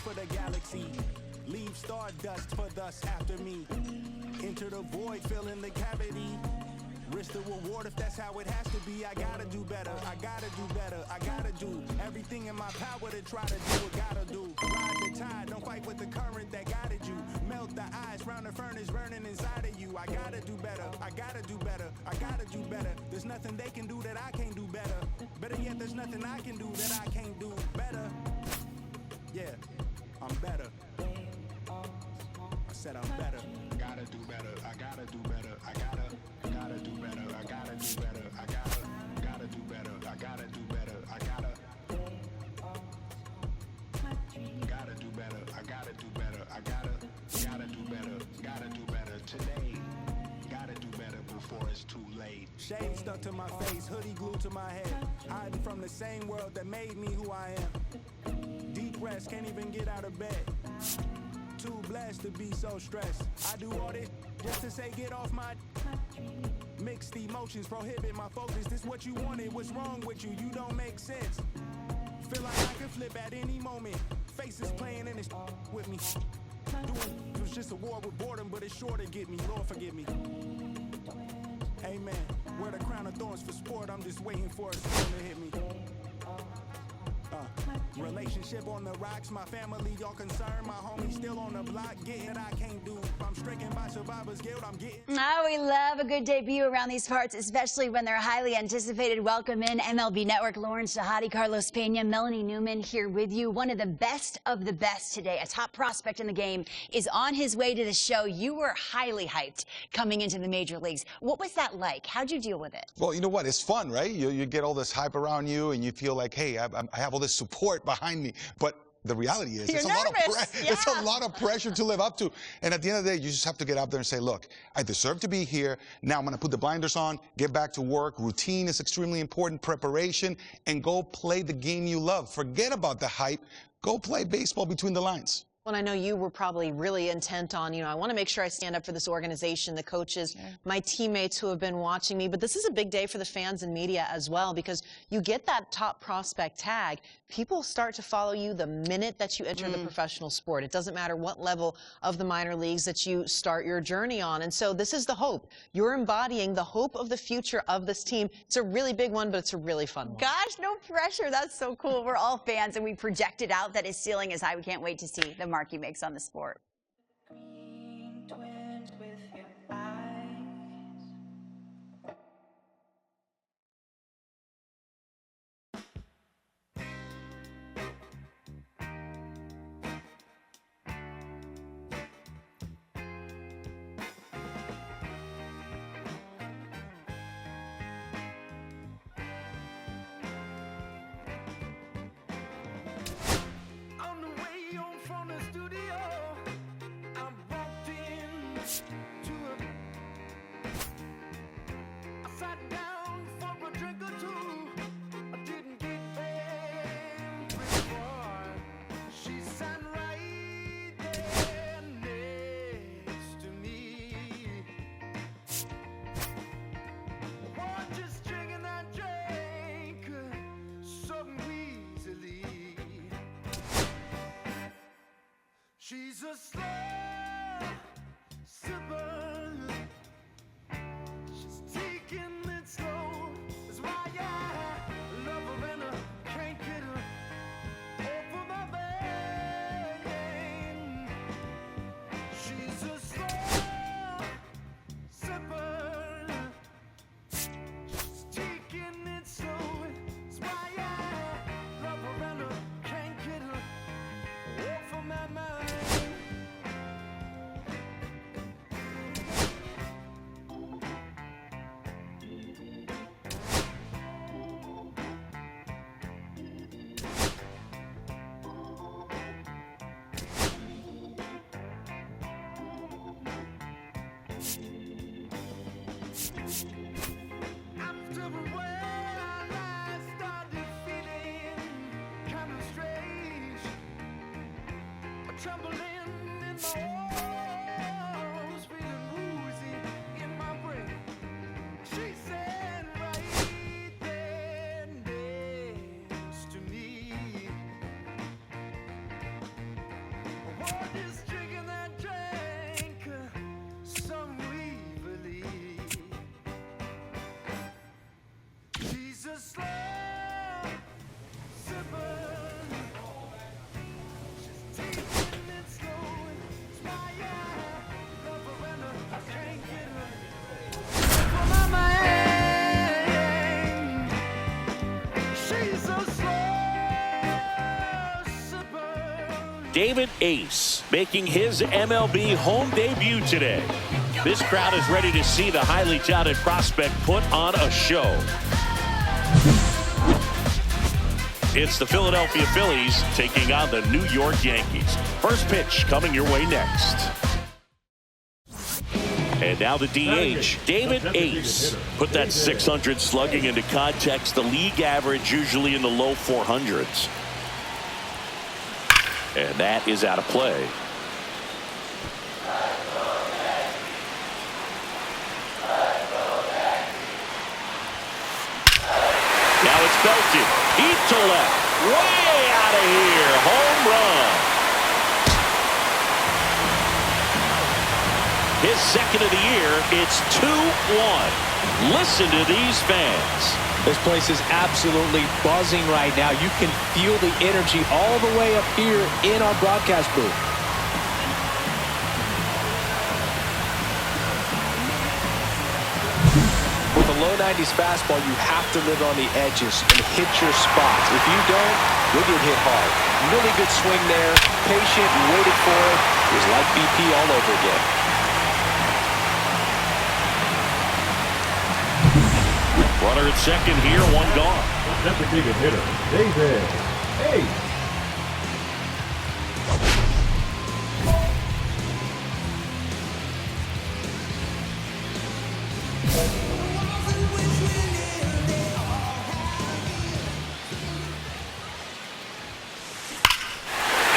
for the galaxy. Leave stardust for thus after me. Enter the void, fill in the cavity. Risk the reward if that's how it has to be. I gotta do better, I gotta do better, I gotta do everything in my power to try to do what gotta do. Ride the tide, don't fight with the current that guided you. Melt the ice round the furnace burning inside of you. I gotta do better, I gotta do better, I gotta do better. There's nothing they can do that I can't do better. Better yet, there's nothing I can do that I can't do better. Yeah, I'm better. I said I'm better. Gotta do better, I gotta do better, I gotta do better, I gotta do better, I gotta do better, I gotta do better, I gotta do better, I gotta do better, I gotta do better, gotta do better today. Gotta do better before it's too late. Shade stuck to my face, hoodie glued to my head. Hiding from the same world that made me who I am. Deep rest, can't even get out of bed. Too blessed to be so stressed. I do all this just to say get off my. Mixed emotions prohibit my focus. This what you wanted, what's wrong with you? You don't make sense. Feel like I can flip at any moment. Faces playing in this with me. Doing it was just a war with boredom, but it's sure to get me. Lord forgive me. Amen. Wear the crown of thorns for sport. I'm just waiting for a storm to hit me. Relationship on the rocks, my family all concerned, my homie still on the block, getting it I can't do. I'm stricken by survivor's guilt, I'm getting. Oh, we love a good debut around these parts, especially when they're highly anticipated. Welcome in MLB Network, Lauren Shahadi, Carlos Pena, Melanie Newman here with you. One of the best today, a top prospect in the game, is on his way to the show. You were highly hyped coming into the major leagues. What was that like? How'd you deal with it? Well, you know what? It's fun, right? You get all this hype around you, and you feel like, hey, I have all this support behind me. But the reality is, it's a lot of pressure to live up to. And at the end of the day, you just have to get out there and say, look, I deserve to be here. Now I'm going to put the blinders on, get back to work. Routine is extremely important, preparation, and go play the game you love. Forget about the hype. Go play baseball between the lines. Well, I know you were probably really intent on, I want to make sure I stand up for this organization, the coaches, my teammates who have been watching me. But this is a big day for the fans and media as well, because you get that top prospect tag. People start to follow you the minute that you enter the professional sport. It doesn't matter what level of the minor leagues that you start your journey on. And so this is the hope. You're embodying the hope of the future of this team. It's a really big one, but it's a really fun one. Gosh, no pressure. That's so cool. We're all fans, and we projected out that his ceiling is high. We can't wait to see the mark he makes on the sport. She's a slow sipper. She's taking it slow. That's why I love her and I can't get her off of my vein. She's a slow sipper. She's taking it slow. That's why I love her and I can't get her off of my mind. After a while, I started feeling kind of strange, a trembling in my arms, feeling woozy in my brain. She said right there next to me, David Ace, making his MLB home debut today. This crowd is ready to see the highly touted prospect put on a show. It's the Philadelphia Phillies taking on the New York Yankees. First pitch coming your way next. And now the DH, David Ace. Put that 600 slugging into context. The league average usually in the low 400s. And that is out of play. Now it's belted. Deep to left. Way out of here. Home run. His second of the year. It's 2-1. Listen to these fans. This place is absolutely buzzing right now. You can feel the energy all the way up here in our broadcast booth. With a low 90s fastball, you have to live on the edges and hit your spots. If you don't, you'll get hit hard. Really good swing there. Patient, waited for it. It was like BP all over again. Runner at second here, one gone. Designated hitter, David Ace.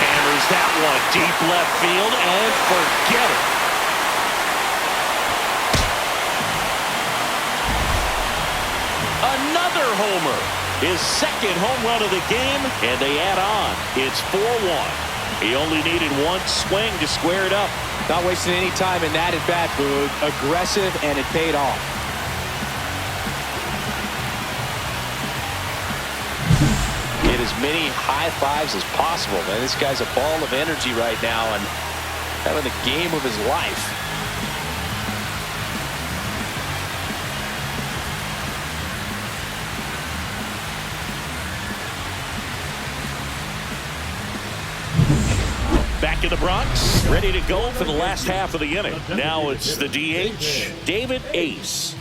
Hammers that one deep left field and forget it. Another homer. His second home run of the game, and they add on. It's 4-1. He only needed one swing to square it up. Not wasting any time in that at bat, Boog. Aggressive, and it paid off. Get as many high fives as possible, man. This guy's a ball of energy right now and having the game of his life. Back in the Bronx, ready to go for the last half of the inning. Now it's the DH, David Ace.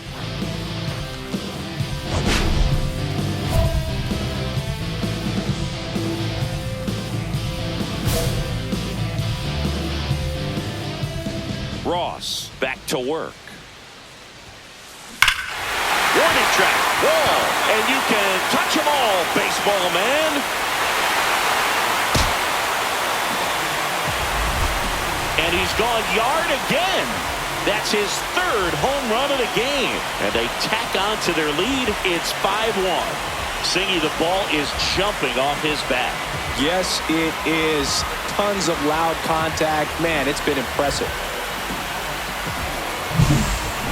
Ross back to work. Warning track, wall, and you can touch them all, baseball man. And he's gone yard again. That's his third home run of the game. And they tack on to their lead. It's 5-1. Singy, the ball is jumping off his bat. Yes, it is. Tons of loud contact. Man, it's been impressive.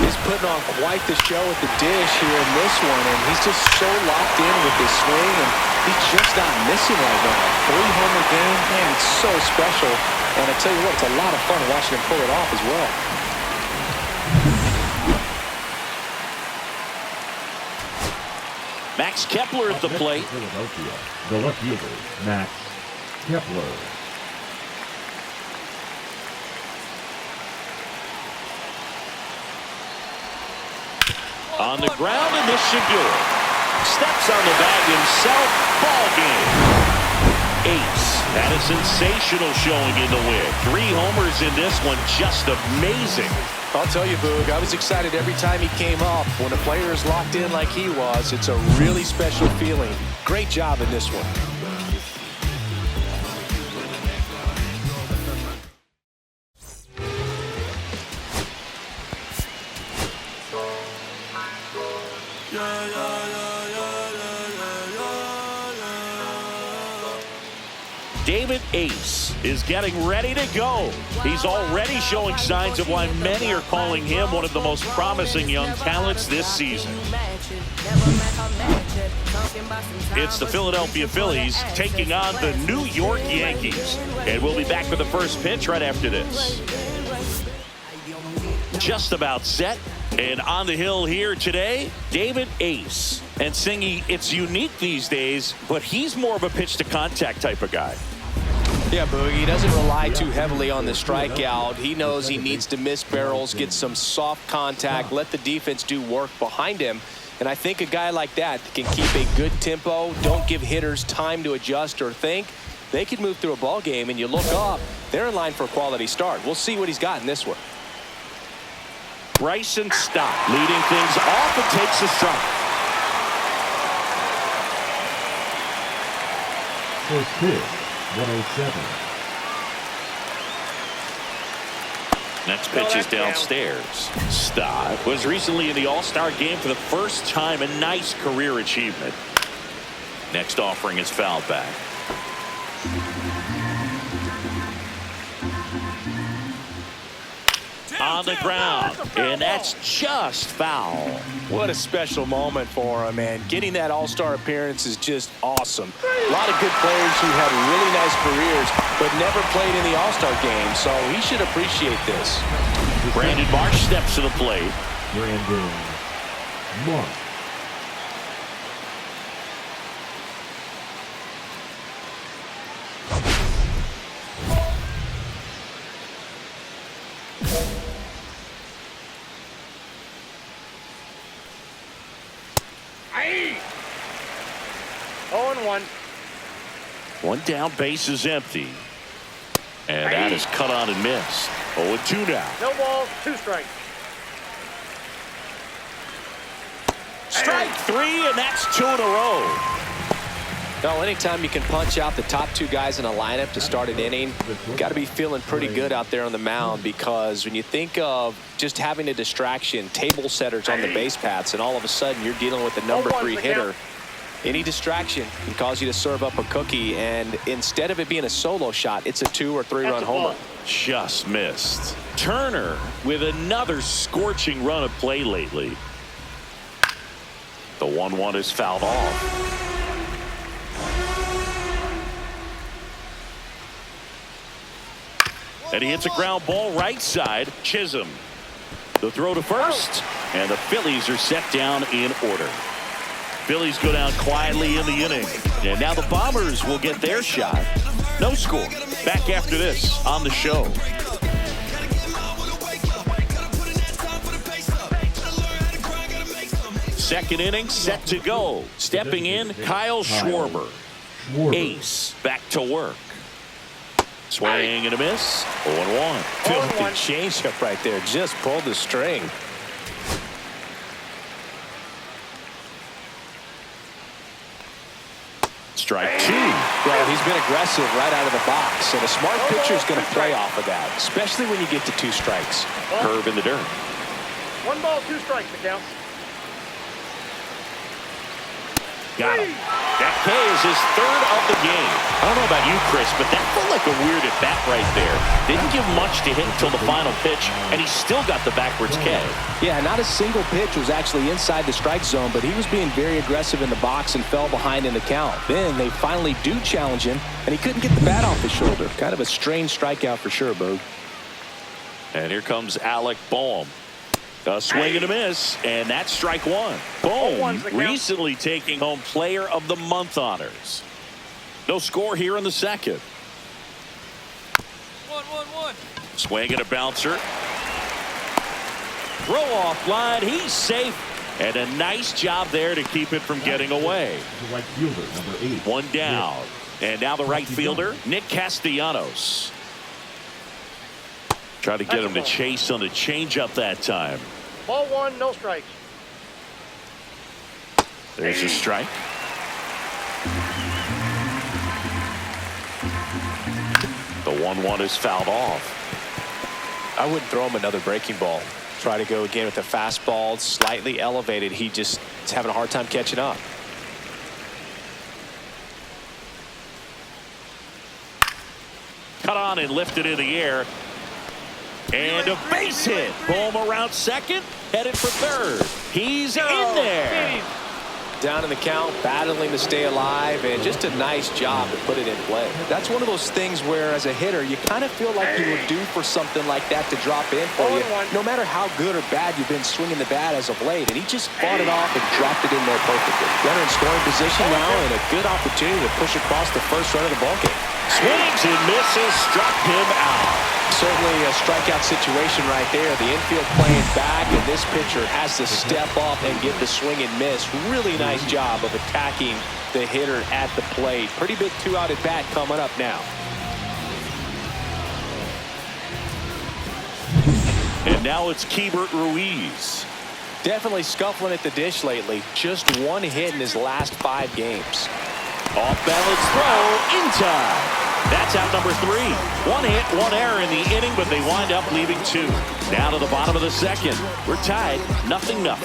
He's putting on quite the show at the dish here in this one, and he's just so locked in with his swing, and he's just not missing right now. 3-homer game, man, it's so special. And I tell you what, it's a lot of fun watching him pull it off as well. Max Kepler at the plate. Philadelphia, the left fielder, Max Kepler. On the ground, and this should do it. Steps on the bag himself. Ball game. Ace had a sensational showing in the win. 3 homers in this one, just amazing. I'll tell you, Boog, I was excited every time he came up. When a player is locked in like he was, it's a really special feeling. Great job in this one. David Ace is getting ready to go. He's already showing signs of why many are calling him one of the most promising young talents this season. It's the Philadelphia Phillies taking on the New York Yankees. And we'll be back for the first pitch right after this. Just about set. And on the hill here today, David Ace. And Singy, it's unique these days, but he's more of a pitch to contact type of guy. Yeah, Boog, he doesn't rely too heavily on the strikeout. He knows he needs to miss barrels, get some soft contact, let the defense do work behind him. And I think a guy like that can keep a good tempo, don't give hitters time to adjust or think. They can move through a ball game, and you look up, they're in line for a quality start. We'll see what he's got in this one. Bryson Stott leading things off and takes a strike. First pitch, 107. Next pitch is downstairs. Stott was recently in the All-Star game for the first time, a nice career achievement. Next offering is fouled back. On the ground, and that's just foul. What a special moment for him, man. Getting that all-star appearance is just awesome. A lot of good players who had really nice careers but never played in the all-star game, so he should appreciate this. Brandon Marsh steps to the plate. Brandon Marsh. One down, base is empty. And that is cut on and missed. 0-2 now. No balls, 2 strikes. Strike 3, and that's 2 in a row. No, anytime you can punch out the top 2 guys in a lineup to start an inning, you got to be feeling pretty good out there on the mound, because when you think of just having a distraction, table setters on the base paths, and all of a sudden you're dealing with the number 3 hitter, any distraction can cause you to serve up a cookie, and instead of it being a solo shot, it's a 2 or 3 run homer. Just missed. Turner with another scorching run of play lately. The 1-1 is fouled off. And he hits a ground ball right side. Chisholm. The throw to first. And the Phillies are set down in order. Phillies go down quietly in the inning. And now the Bombers will get their shot. No score. Back after this on the show. Second inning set to go. Stepping in, Kyle Schwarber. Ace back to work. Swing and a miss. 0-1. Filthy changeup right there. Just pulled the string. Strike 2. Well, he's been aggressive right out of the box, and a smart pitcher is going to play off of that, especially when you get to 2 strikes. Curve in the dirt. 1 ball, 2 strikes, the count. Got him. That K is his 3rd of the game. I don't know about you, Chris, but that felt like a weird at bat right there. Didn't give much to hit until the final pitch, and he still got the backwards K. Yeah, not a single pitch was actually inside the strike zone, but he was being very aggressive in the box and fell behind in the count. Then they finally do challenge him, and he couldn't get the bat off his shoulder. Kind of a strange strikeout for sure, Boog. And here comes Alec Boehm. A swing and a miss, and that's strike 1. Boehm recently taking home Player of the Month honors. No score here in the second. 1-1-1. Swing and a bouncer. Throw off line. He's safe. And a nice job there to keep it from getting away. The right fielder, number 8. 1 down. And now the right fielder, Nick Castellanos. Try to get him to chase on the changeup that time. Ball 1, no strikes. There's a strike. The 1-1 is fouled off. I wouldn't throw him another breaking ball. Try to go again with the fastball, slightly elevated. He just is having a hard time catching up. Cut on and lifted in the air. And a base hit. Boehm around second, headed for third. He's in there. Down in the count, battling to stay alive, and just a nice job to put it in play. That's one of those things where, as a hitter, you kind of feel like you were due for something like that to drop in for you, no matter how good or bad you've been swinging the bat as of late. And he just fought it off and dropped it in there perfectly. Runner in scoring position now, and a good opportunity to push across the first run of the ballgame. Swings and misses, struck him out. Certainly a strikeout situation right there. The infield playing back, and this pitcher has to step up and get the swing and miss. Really nice job of attacking the hitter at the plate. Pretty big 2-out at bat coming up now. And now it's Keibert Ruiz. Definitely scuffling at the dish lately. Just one hit in his last 5 games. Off balance throw in time. That's out number 3. 1 hit, 1 error in the inning, but they wind up leaving 2. Now to the bottom of the second. We're tied 0-0.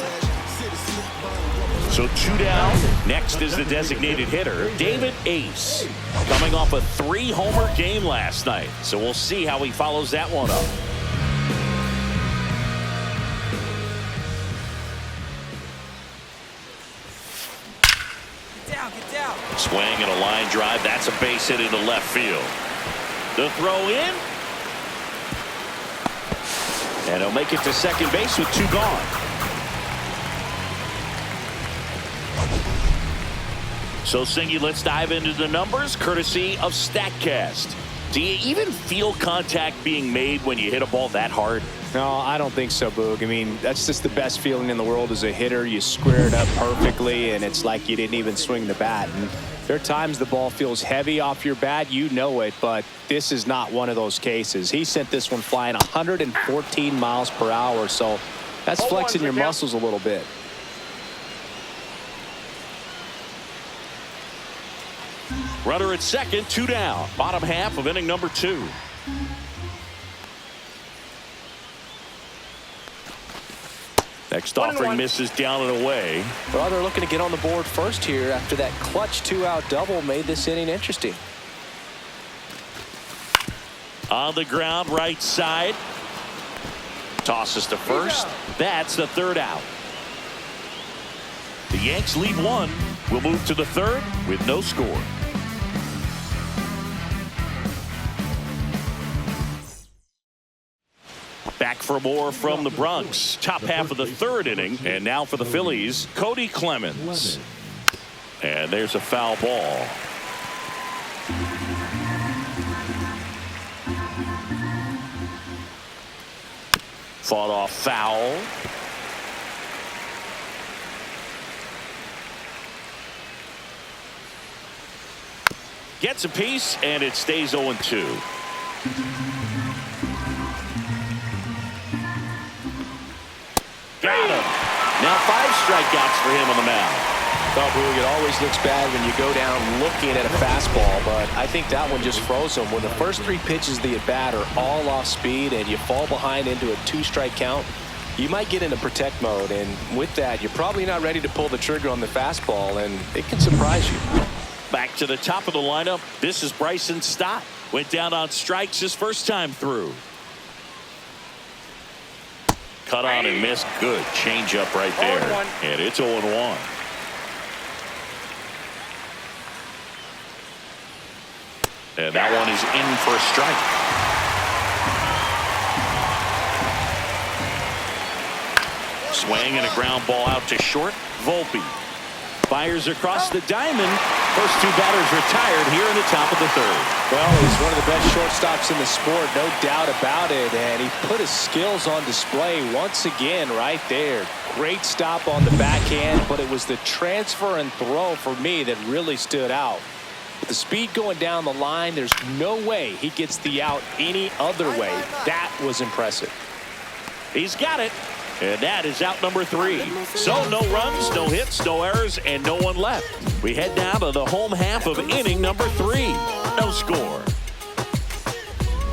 So 2 down. Next is the designated hitter, David Ace, coming off a 3-homer game last night. So we'll see how he follows that one up. Swing and a line drive. That's a base hit into left field. The throw in. And he'll make it to second base with 2 gone. So, Singy, let's dive into the numbers courtesy of StatCast. Do you even feel contact being made when you hit a ball that hard? No, I don't think so, Boog. I mean, that's just the best feeling in the world as a hitter. You square it up perfectly, and it's like you didn't even swing the bat. And there are times the ball feels heavy off your bat. You know it, but this is not one of those cases. He sent this one flying 114 miles per hour, so that's flexing your muscles a little bit. Runner at second, 2 down. Bottom half of inning number 2. Next offering misses down and away. Well, they're looking to get on the board first here after that clutch 2-out double made this inning interesting. On the ground, right side. Tosses to first. That's the 3rd out. The Yanks lead 1. We'll move to the 3rd with no score. Back for more from the Bronx. Top half of the 3rd inning. And now for the Phillies, Cody Clemens. And there's a foul ball. Fought off foul. Gets a piece, and it stays 0-2. Got him. Now 5 strikeouts for him on the mound. Well, Boog, it always looks bad when you go down looking at a fastball, but I think that one just froze him. When the first 3 pitches of the at-bat are all off speed and you fall behind into a 2-strike count, you might get into protect mode, and with that, you're probably not ready to pull the trigger on the fastball, and it can surprise you. Back to the top of the lineup. This is Bryson Stott. Went down on strikes his first time through. Cut on and missed. Good change-up right there. And it's 0-1. And that one is in for a strike. Swing and a ground ball out to short. Volpe fires across the diamond. First 2 batters retired here in the top of the 3rd. Well, he's one of the best shortstops in the sport, no doubt about it, and he put his skills on display once again right there. Great stop on the backhand, but it was the transfer and throw for me that really stood out. With the speed going down the line, there's no way he gets the out any other way. That was impressive. He's got it. And that is out number 3. So no runs, no hits, no errors, and no one left. We head down to the home half of inning number 3. No score.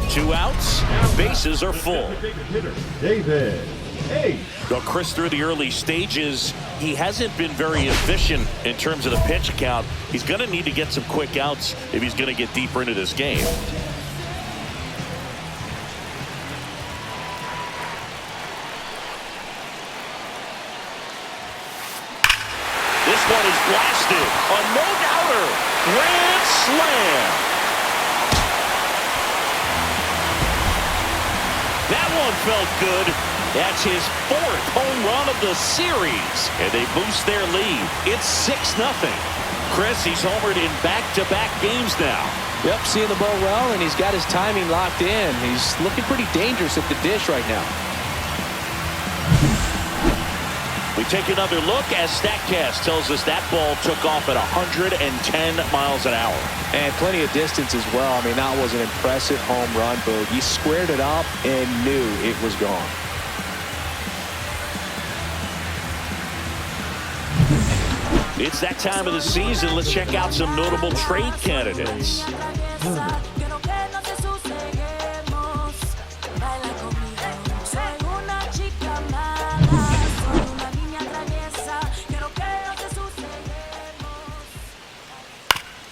2 outs. Bases are full. David Ace. Well, Chris, through the early stages, he hasn't been very efficient in terms of the pitch count. He's going to need to get some quick outs if he's going to get deeper into this game. This one is blasted. A no-doubter. Grand slam. That one felt good. That's his 4th home run of the series. And they boost their lead. It's 6-0. Chris, he's homered in back-to-back games now. Yep, seeing the ball well, and he's got his timing locked in. He's looking pretty dangerous at the dish right now. We take another look as StatCast tells us that ball took off at 110 miles an hour. And plenty of distance as well. I mean, that was an impressive home run, Boog. He squared it up and knew it was gone. It's that time of the season. Let's check out some notable trade candidates.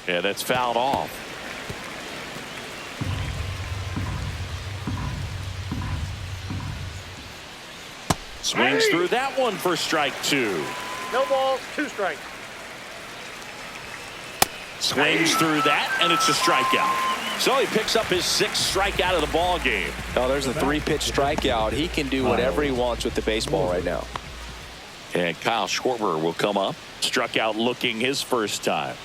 Yeah, that's fouled off. Swings through that one for strike 2. No balls, 2 strikes. Swings through that, and it's a strikeout. So he picks up his 6th strikeout of the ball game. Oh, there's a 3-pitch strikeout. He can do whatever he wants with the baseball right now. And Kyle Schwarber will come up. Struck out looking his first time.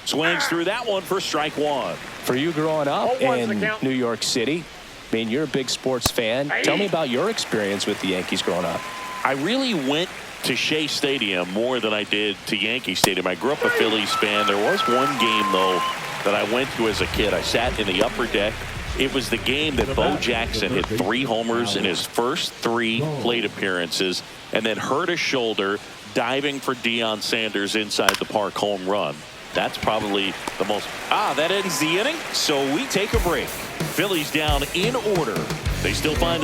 Swings through that one for strike 1. For you growing up in New York City, I mean, you're a big sports fan. Tell me about your experience with the Yankees growing up. I really went to Shea Stadium more than I did to Yankee Stadium. I grew up a Phillies fan. There was one game, though, that I went to as a kid. I sat in the upper deck. It was the game that Bo Jackson hit 3 homers in his first 3 plate appearances and then hurt his shoulder diving for Deion Sanders' inside the park home run. That's probably the most. That ends the inning, so we take a break. Phillies down in order. They still find